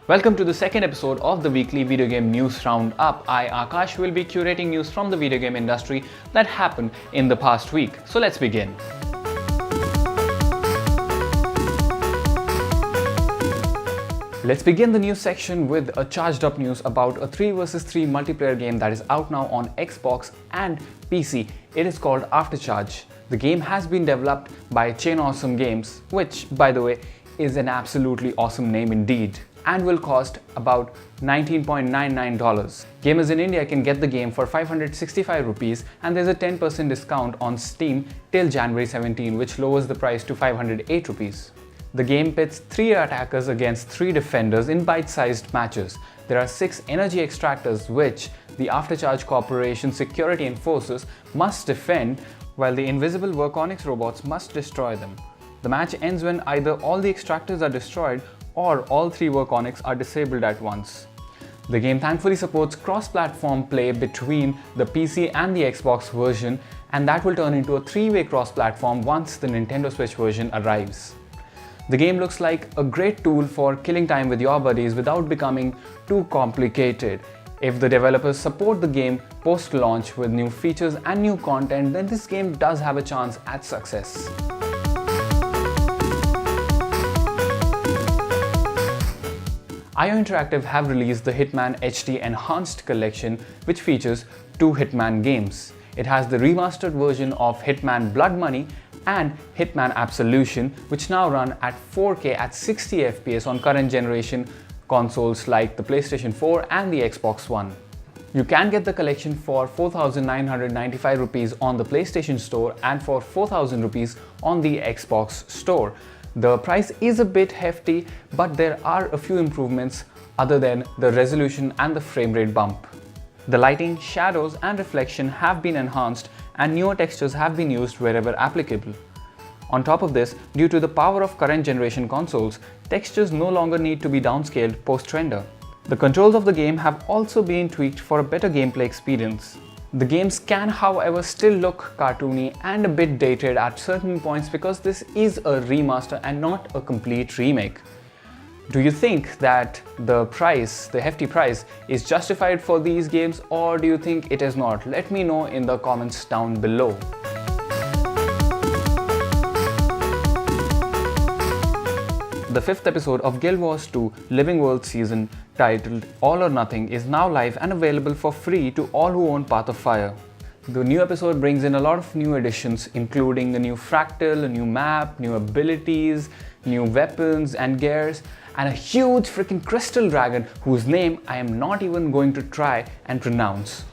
Welcome to the second episode of the weekly video game news roundup. I, Akash, will be curating news from the video game industry that happened in the past week. So let's begin. Let's begin the news section with a charged up news about a 3 vs 3 multiplayer game that is out now on Xbox and PC. It is called Aftercharge. The game has been developed by Chain Awesome Games, which, by the way, is an absolutely awesome name indeed, and will cost about $19.99. Gamers in India can get the game for 565 rupees, and there's a 10% discount on Steam till January 17, which lowers the price to 508 rupees. The game pits 3 attackers against 3 defenders in bite-sized matches. There are 6 energy extractors which the Aftercharge Corporation security enforcers must defend, while the invisible Verconix robots must destroy them. The match ends when either all the extractors are destroyed or all 3 Verconix are disabled at once. The game thankfully supports cross-platform play between the PC and the Xbox version, and that will turn into a 3-way cross-platform once the Nintendo Switch version arrives. The game looks like a great tool for killing time with your buddies without becoming too complicated. If the developers support the game post-launch with new features and new content, then this game does have a chance at success. IO Interactive have released the Hitman HD Enhanced Collection, which features 2 Hitman games. It has the remastered version of Hitman Blood Money and Hitman Absolution, which now run at 4K at 60 FPS on current generation consoles like the PlayStation 4 and the Xbox One. You can get the collection for 4,995 rupees on the PlayStation Store and for 4,000 rupees on the Xbox Store. The price is a bit hefty, but there are a few improvements other than the resolution and the frame rate bump. The lighting, shadows and reflection have been enhanced, and newer textures have been used wherever applicable. On top of this, due to the power of current generation consoles, textures no longer need to be downscaled post-render. The controls of the game have also been tweaked for a better gameplay experience. The games can, however, still look cartoony and a bit dated at certain points because this is a remaster and not a complete remake. Do you think that the hefty price, is justified for these games, or do you think it is not? Let me know in the comments down below. The 5th episode of Guild Wars 2 Living World season, titled All or Nothing, is now live and available for free to all who own Path of Fire. The new episode brings in a lot of new additions, including a new fractal, a new map, new abilities, new weapons and gears, and a huge freaking crystal dragon whose name I am not even going to try and pronounce.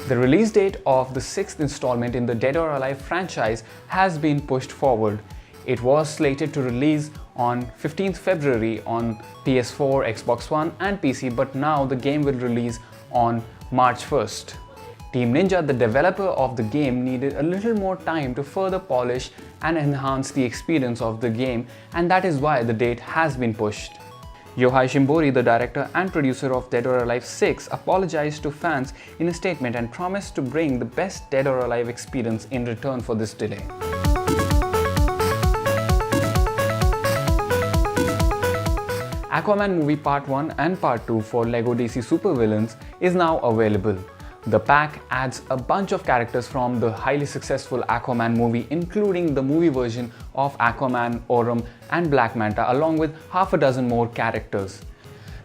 The release date of the 6th installment in the Dead or Alive franchise has been pushed forward. It was slated to release on 15th February on PS4, Xbox One and PC, but now the game will release on March 1st. Team Ninja, the developer of the game, needed a little more time to further polish and enhance the experience of the game, and that is why the date has been pushed. Yohei Shimbori, the director and producer of Dead or Alive 6, apologized to fans in a statement and promised to bring the best Dead or Alive experience in return for this delay. Aquaman Movie Part 1 and Part 2 for LEGO DC Supervillains is now available. The pack adds a bunch of characters from the highly successful Aquaman movie, including the movie version of Aquaman, Orm and Black Manta, along with half a dozen more characters.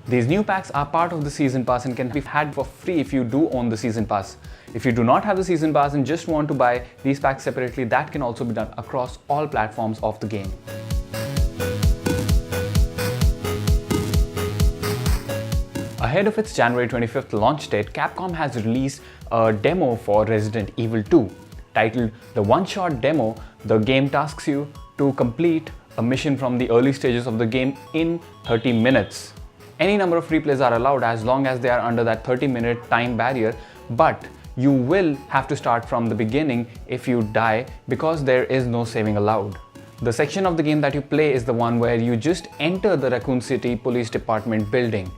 These new packs are part of the Season Pass and can be had for free if you do own the Season Pass. If you do not have the Season Pass and just want to buy these packs separately, that can also be done across all platforms of the game. Ahead of its January 25th launch date, Capcom has released a demo for Resident Evil 2. Titled the One-Shot Demo, the game tasks you to complete a mission from the early stages of the game in 30 minutes. Any number of replays are allowed as long as they are under that 30-minute time barrier, but you will have to start from the beginning if you die because there is no saving allowed. The section of the game that you play is the one where you just enter the Raccoon City Police Department building.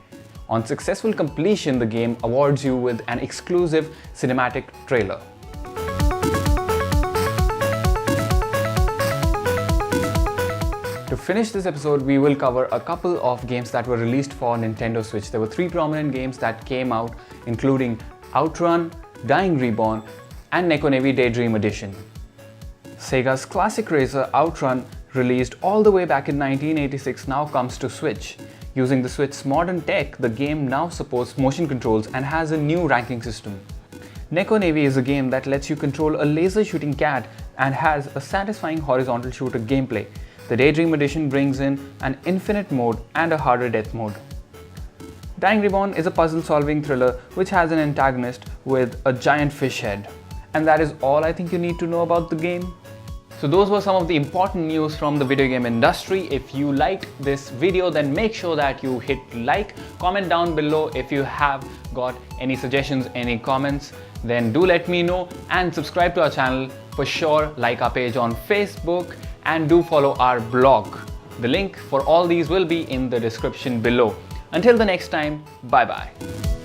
On successful completion, the game awards you with an exclusive cinematic trailer. To finish this episode, we will cover a couple of games that were released for Nintendo Switch. There were 3 prominent games that came out, including Outrun, Dying Reborn, and Neko Daydream Edition. Sega's classic racer Outrun, released all the way back in 1986, now comes to Switch. Using the Switch's modern tech, the game now supports motion controls and has a new ranking system. Neko is a game that lets you control a laser shooting cat and has a satisfying horizontal shooter gameplay. The Daydream Edition brings in an infinite mode and a harder death mode. Dying Reborn is a puzzle-solving thriller which has an antagonist with a giant fish head. And that is all I think you need to know about the game. So those were some of the important news from the video game industry. If you liked this video, then make sure that you hit like, comment down below if you have got any suggestions, any comments, then do let me know, and subscribe to our channel for sure, like our page on Facebook, and do follow our blog. The link for all these will be in the description below. Until the next time, bye bye.